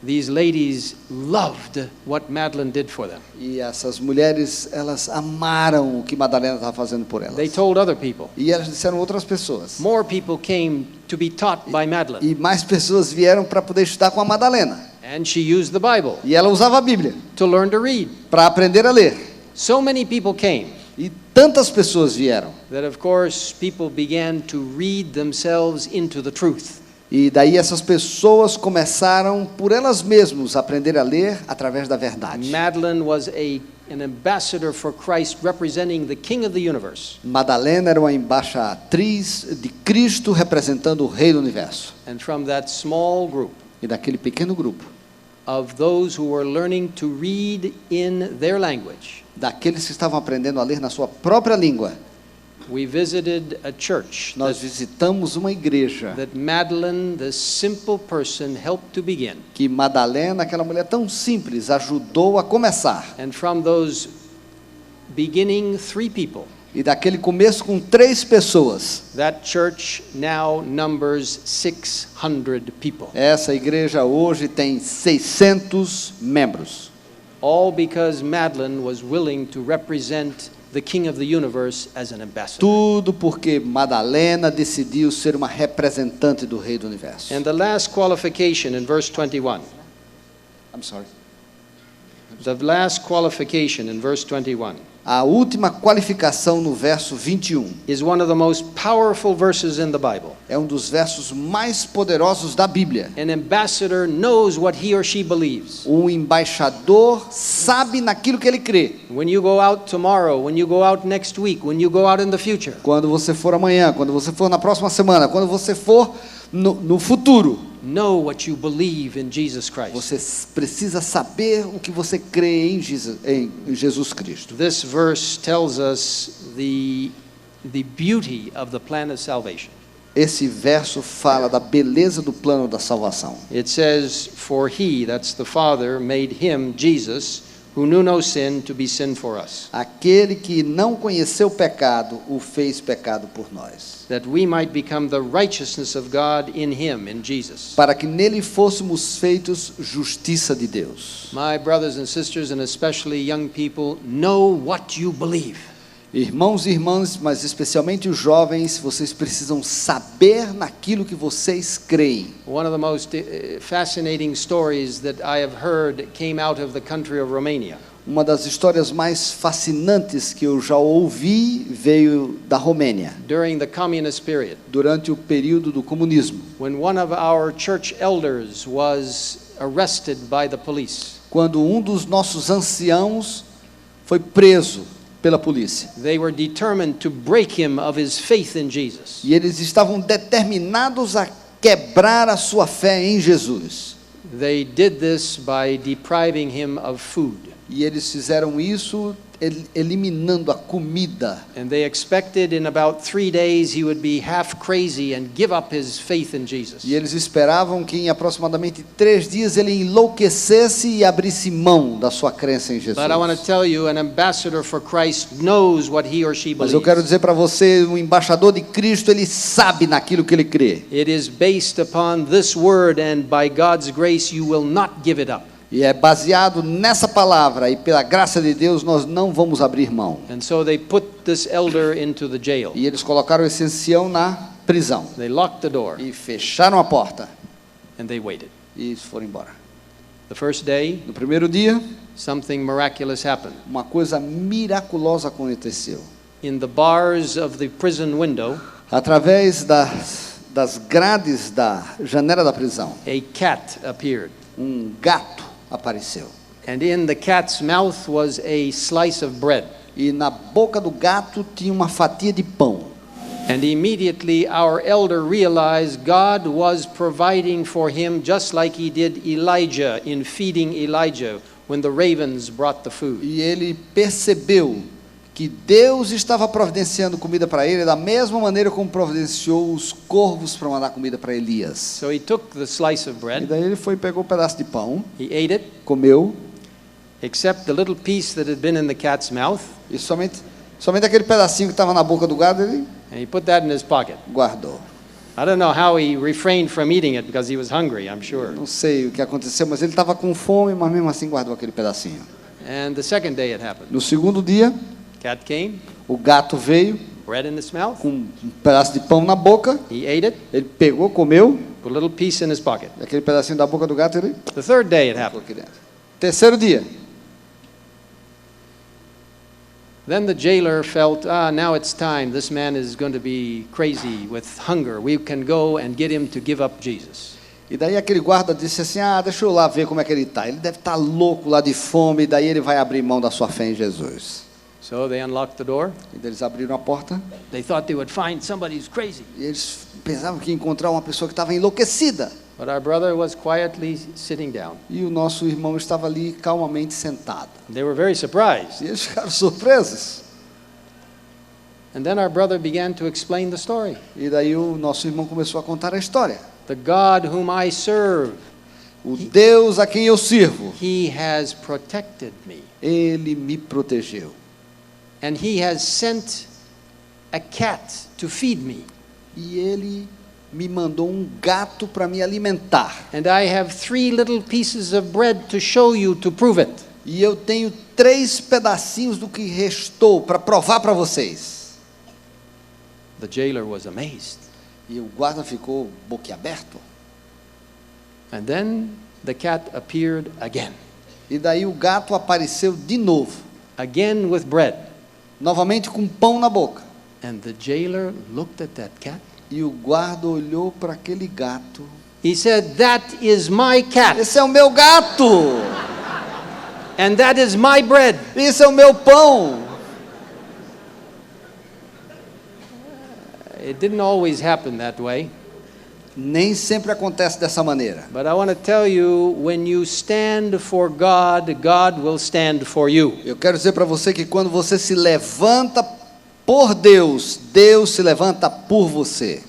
These ladies loved what Madeline did for them. E essas mulheres, elas amaram o que Madalena estava fazendo por elas. They told other people. E elas disseram a outras pessoas. More people came to be taught by Madeline. E mais pessoas vieram para poder estudar com a Madalena. And she used the Bible E ela usava a Bíblia to learn to read. para aprender a ler. So many people came E tantas pessoas vieram. that, of course, people began to read themselves into the truth. E daí essas pessoas começaram por elas mesmas a aprender a ler através da verdade. Madeline was an ambassador for Christ representing the King of the universe. Madalena era uma embaixatriz de Cristo representando o Rei do Universo. And from that small group E daquele pequeno grupo, of those who were learning to read in their language, daqueles que estavam aprendendo a ler na sua própria língua, we visited a church nós visitamos uma igreja that Madeline, the simple person, helped to begin. que Madalena, aquela mulher tão simples, ajudou a começar. And from those beginning 3 people, E daquele começo com 3 pessoas, that church now numbers 600 people. essa igreja hoje tem 600 membros. All because Madeline was willing to represent the King of the universe as an ambassador. Tudo porque Madalena decidiu ser uma representante do Rei do Universo. And the last qualification in verse 21. I'm sorry. The last qualification in verse 21. A última qualificação no verso 21 is one of the most powerful verses in the Bible. é um dos versos mais poderosos da Bíblia. An ambassador knows what he or she believes. Um embaixador sabe naquilo que ele crê. When you go out tomorrow, when you go out next week, when you go out in the future, Quando você for amanhã, quando você for na próxima semana, quando você for no futuro, know what you believe in Jesus Christ. você precisa saber o que você crê em Jesus Cristo. This verse tells us the beauty of the plan of salvation. Esse verso fala da beleza do plano da salvação. It says, "For he," that's the Father, "made him, Jesus, who knew no sin, to be sin for us, Aquele que não conheceu o pecado, o fez pecado por nós, that we might become the righteousness of God in him," in Jesus. para que nele fôssemos feitos justiça de Deus. My brothers and sisters, and especially young people, know what you believe. Irmãos e irmãs, mas especialmente os jovens, vocês precisam saber naquilo que vocês creem. One of the most fascinating stories that I have heard came out of the country of Romania. Uma das histórias mais fascinantes que eu já ouvi veio da Romênia, During the communist period, durante o período do comunismo, when one of our church elders was arrested by the police. quando um dos nossos anciãos foi preso pela polícia. They were determined to break him of his faith in Jesus. E eles estavam determinados a quebrar a sua fé em Jesus. They did this by depriving him of food. E eles fizeram isso eliminando a comida. And they expected in about 3 days he would be half crazy and give up his faith in Jesus. E eles esperavam que em aproximadamente 3 dias ele enlouquecesse e abrisse mão da sua crença em Jesus. But I want to tell you, an ambassador for Christ knows what he or she Mas eu believes. quero dizer para você, um embaixador de Cristo, ele sabe naquilo que ele crê. It is based upon this word, and by God's grace you will not give it up. E é baseado nessa palavra, e pela graça de Deus nós não vamos abrir mão. And so they put this elder into the jail. E eles colocaram esse ancião na prisão. They locked the door E fecharam a porta. and they waited. E foram embora. The first day, No primeiro dia, something miraculous happened. uma coisa miraculosa aconteceu. In the bars of the prison window, Através das grades da janela da prisão, a cat appeared. gato apareceu. And in the cat's mouth was a slice of bread. E na boca do gato tinha uma fatia de pão. And immediately our elder realized God was providing for him just like he did Elijah in feeding Elijah when the ravens brought the food. E ele percebeu que Deus estava providenciando comida para ele da mesma maneira como providenciou os corvos para mandar comida para Elias. So he took the slice of E bread, daí ele foi e pegou um pedaço de pão, he ate it, comeu, except the little piece that had been in the cat's mouth, e somente aquele pedacinho que estava na boca do gado ele and he put that in his pocket. guardou. I don't know how he refrained from eating it because he was hungry, I'm sure. Não sei o que aconteceu, mas ele estava com fome, mas mesmo assim guardou aquele pedacinho. And the second day it happened. No segundo dia, Cat came, o gato veio bread in his mouth, com um pedaço de pão na boca, he ate it, ele pegou, comeu, put a little piece in his pocket. aquele pedacinho da boca do gato ele The third day it colocou happened. aqui dentro. Terceiro dia, Then the jailer felt, now it's time. This man is going to be crazy with hunger. We can go and get him to give up Jesus. e daí aquele guarda disse assim, deixa eu lá ver como é que ele está. Ele deve estar louco lá de fome, e daí ele vai abrir mão da sua fé em Jesus. So they unlocked the door. E daí eles abriram a porta, They thought they would find somebody who's crazy. e eles pensavam que ia encontrar uma pessoa que estava enlouquecida. But our brother was quietly sitting down. E o nosso irmão estava ali calmamente sentado. They were very surprised. E eles ficaram surpresos. And then our brother began to explain the story. E daí o nosso irmão começou a contar a história. The God whom I serve, O Deus a quem eu sirvo, he has protected me. ele me protegeu. And he has sent a cat to feed me. E ele me mandou um gato para me alimentar. And I have 3 little pieces of bread to show you to prove it. E eu tenho 3 pedacinhos do que restou para provar para vocês. The jailer was amazed. E o guarda ficou boquiaberto. And then the cat appeared again. E daí o gato apareceu de novo, Again with bread. novamente com pão na boca. And the jailer looked at that cat. E o guarda olhou para aquele gato. He said, "That is my cat, Esse é o meu gato! and that is my bread." Esse é o meu pão! It didn't always happen that way. Nem sempre acontece dessa maneira. But I want to tell you, when you stand for God, God will stand for you. Eu quero dizer para você que quando você se levanta por Deus, Deus se levanta por você.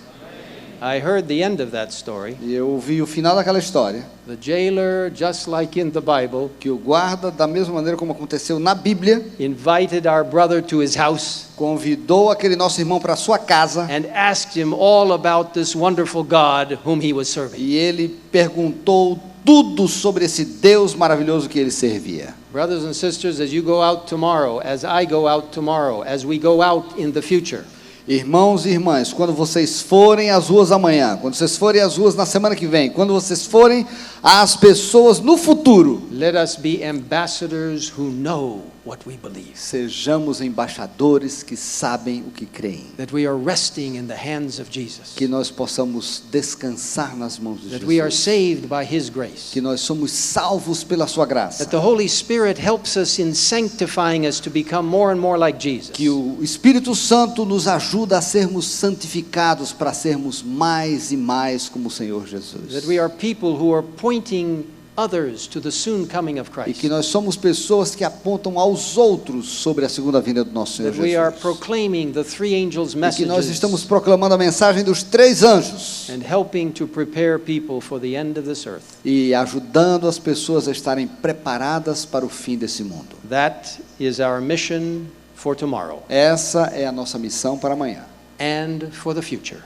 I heard the end of that story. E eu ouvi o final daquela história, The jailer, just like in the Bible, que o guarda, da mesma maneira como aconteceu na Bíblia, invited our brother to his house convidou aquele nosso irmão para sua casa and asked him all about this wonderful God whom he was serving. e ele perguntou tudo sobre esse Deus maravilhoso que ele servia. Brothers and sisters, as you go out tomorrow, as I go out tomorrow, as we go out in the future, Irmãos e irmãs, quando vocês forem às ruas amanhã, quando vocês forem às ruas na semana que vem, quando vocês forem às pessoas no futuro, let us be ambassadors who know what we believe. sejamos embaixadores que sabem o que creem. That we are resting in the hands of Jesus. Que nós possamos descansar nas mãos de That we are Jesus. saved by His grace. Que nós somos salvos pela sua graça. That the Holy Spirit helps us in sanctifying us to become more and more like Jesus. Que o Espírito Santo nos ajuda a sermos santificados para sermos mais e mais como o Senhor Jesus. That we are people who are pointing others to the soon coming of E Christ. que nós somos pessoas que apontam aos outros sobre a segunda vinda do nosso Senhor That we are Jesus. proclaiming the three angels' E que nós messages estamos proclamando a mensagem dos 3 anjos and helping to prepare people for the end of this earth. e ajudando as pessoas a estarem preparadas para o fim desse mundo. That is our mission for tomorrow Essa é a nossa missão para amanhã and for the future.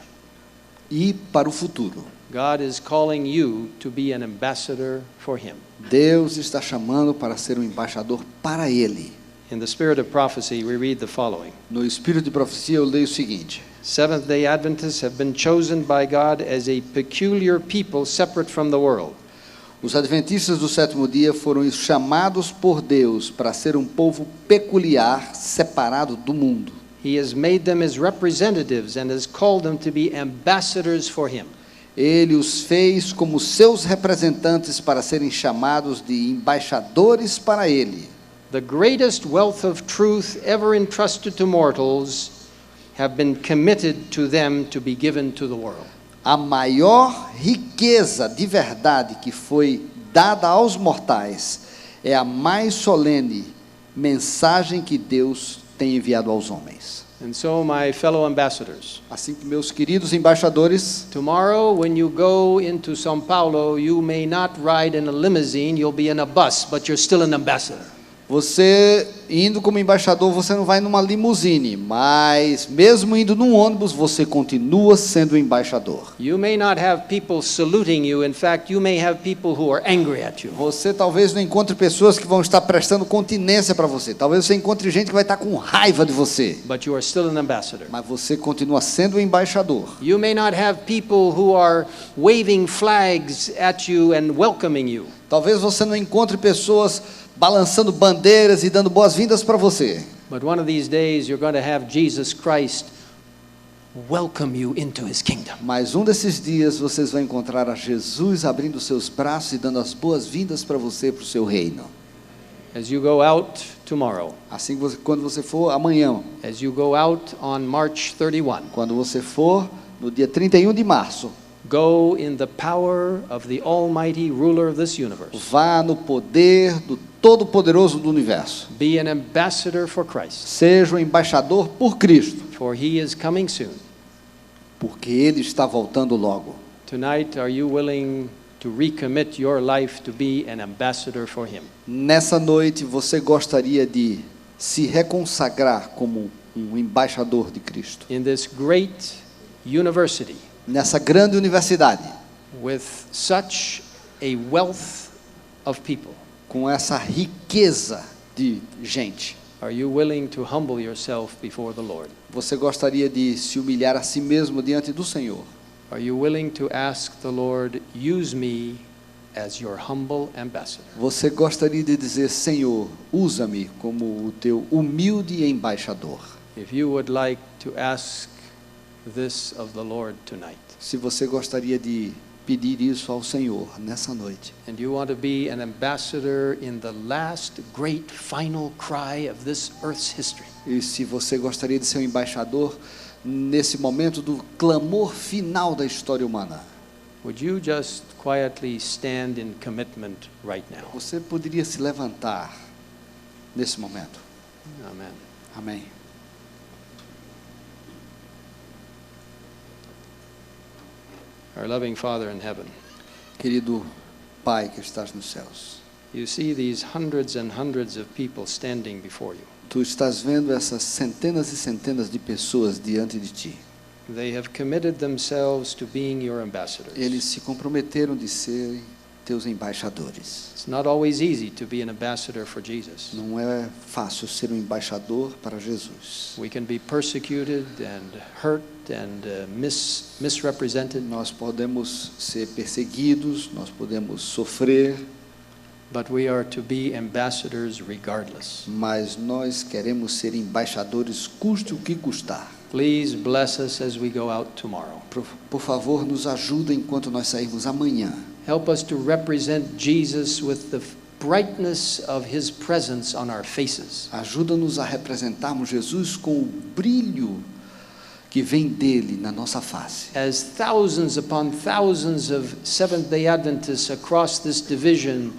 e para o futuro. God is calling you to be an ambassador for Him. Deus está chamando para ser um embaixador para Ele. In the spirit of prophecy, we read the following. No espírito de profecia eu leio o seguinte: Seventh-day Adventists have been chosen by God as a peculiar people separate from the world. Os adventistas do sétimo dia foram chamados por Deus para ser um povo peculiar, separado do mundo. He has made them His representatives and has called them to be ambassadors for Him. Ele os fez como seus representantes para serem chamados de embaixadores para Ele. The greatest wealth of truth ever entrusted to mortals have been committed to them to be given to the world. A maior riqueza de verdade que foi dada aos mortais é a mais solene mensagem que Deus tem enviado aos homens. And so, my fellow ambassadors, Assim que meus queridos embaixadores, tomorrow when you go into São Paulo, you may not ride in a limousine, you'll be in a bus, but you're still an ambassador. você indo como embaixador, você não vai numa limusine, mas mesmo indo num ônibus, você continua sendo embaixador. You may not have people saluting you. In fact, you may have people who are angry at you. Você talvez não encontre pessoas que vão estar prestando continência para você. Talvez você encontre gente que vai estar com raiva de você. But you are still an ambassador. Mas você continua sendo o embaixador. You may not have people who are waving flags at you and welcoming you. Talvez você não encontre pessoas balançando bandeiras e dando boas-vindas para você. But one of these days you're going to have Jesus Christ welcome you into His kingdom. Mas um desses dias vocês vão encontrar a Jesus abrindo seus braços e dando as boas-vindas para você, para o seu reino. As you go out tomorrow, Assim que quando você for amanhã, as you go out on March 31, quando você for no dia 31 de março, go in the power of the almighty ruler of this universe. vá no poder do Todo-Poderoso do universo. Be an ambassador for Christ, Seja um embaixador por Cristo, for He is coming soon. porque Ele está voltando logo. Tonight, are you willing to recommit your life to be an ambassador for Him? Nessa noite, você gostaria de se reconsagrar como um embaixador de Cristo? In this great university Nessa grande universidade, with such a wealth of people, com essa riqueza de gente, are you willing to humble yourself before the Lord? você gostaria de se humilhar a si mesmo diante do Senhor? Are you willing to ask the Lord, use me as your humble ambassador. Você gostaria de dizer: Senhor, usa-me como o teu humilde embaixador. If you would like to ask this of the Lord tonight, Se você gostaria de pedir isso ao Senhor nessa noite, and you want to be an ambassador in the last great final cry of this earth's history, e se você gostaria de ser um embaixador nesse momento do clamor final da história humana, would you just quietly stand in commitment right now? você poderia se levantar nesse momento. Amen. Amém. Our loving Father in heaven, Querido Pai que estás nos céus, you see these hundreds and hundreds of people standing before you. tu estás vendo essas centenas e centenas de pessoas diante de ti. They have committed themselves to being your ambassadors. Eles se comprometeram de serem teus embaixadores. It's not always easy to be an ambassador for Jesus. Não é fácil ser um embaixador para Jesus. We can be persecuted and hurt and misrepresented, Nós podemos ser perseguidos, nós podemos sofrer, but we are to be ambassadors regardless. mas nós queremos ser embaixadores custe o que custar. Please bless us as we go out tomorrow. Por favor, nos ajuda enquanto nós sairmos amanhã. Help us to represent Jesus with the brightness of his presence on our faces. Ajuda-nos a representarmos Jesus com o brilho que vem dele na nossa face. As thousands upon thousands of Seventh-day Adventists across this division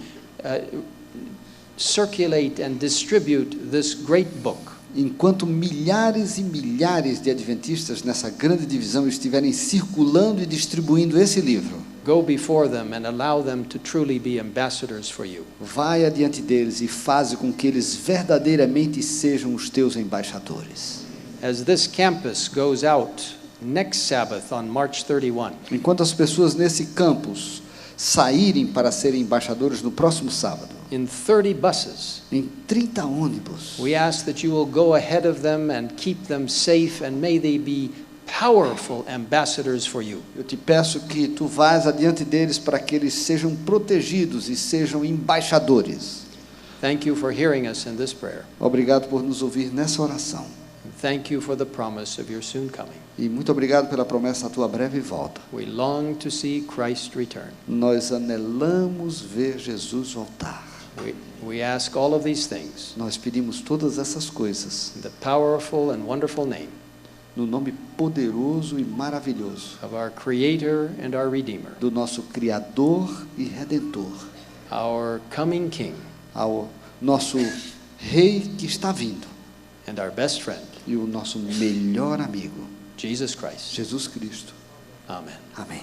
circulate and distribute this great book, Enquanto milhares e milhares de adventistas nessa grande divisão estiverem circulando e distribuindo esse livro, go before them and allow them to truly be ambassadors for you. vai adiante deles e faze com que eles verdadeiramente sejam os teus embaixadores. As this campus goes out next Sabbath on March 31, Enquanto as pessoas nesse campus saírem para serem embaixadores no próximo sábado, in 30 buses, em 30 ônibus, we ask that you will go ahead of them and keep them safe, and may they be powerful ambassadors for you. eu te peço que tu vás adiante deles para que eles sejam protegidos e sejam embaixadores. Thank you for hearing us in this prayer. Obrigado por nos ouvir nessa oração. Thank you for the promise of your soon coming. E muito obrigado pela promessa da tua breve volta. We long to see Christ return. Nós anelamos ver Jesus voltar. We ask all of these things Nós pedimos todas essas coisas in the powerful and wonderful name no nome poderoso e maravilhoso of our Creator and our Redeemer, do nosso Criador e Redentor, our coming King ao nosso Rei que está vindo and our best friend, e o nosso melhor amigo, Jesus Christ. Jesus Cristo. Amen. Amém.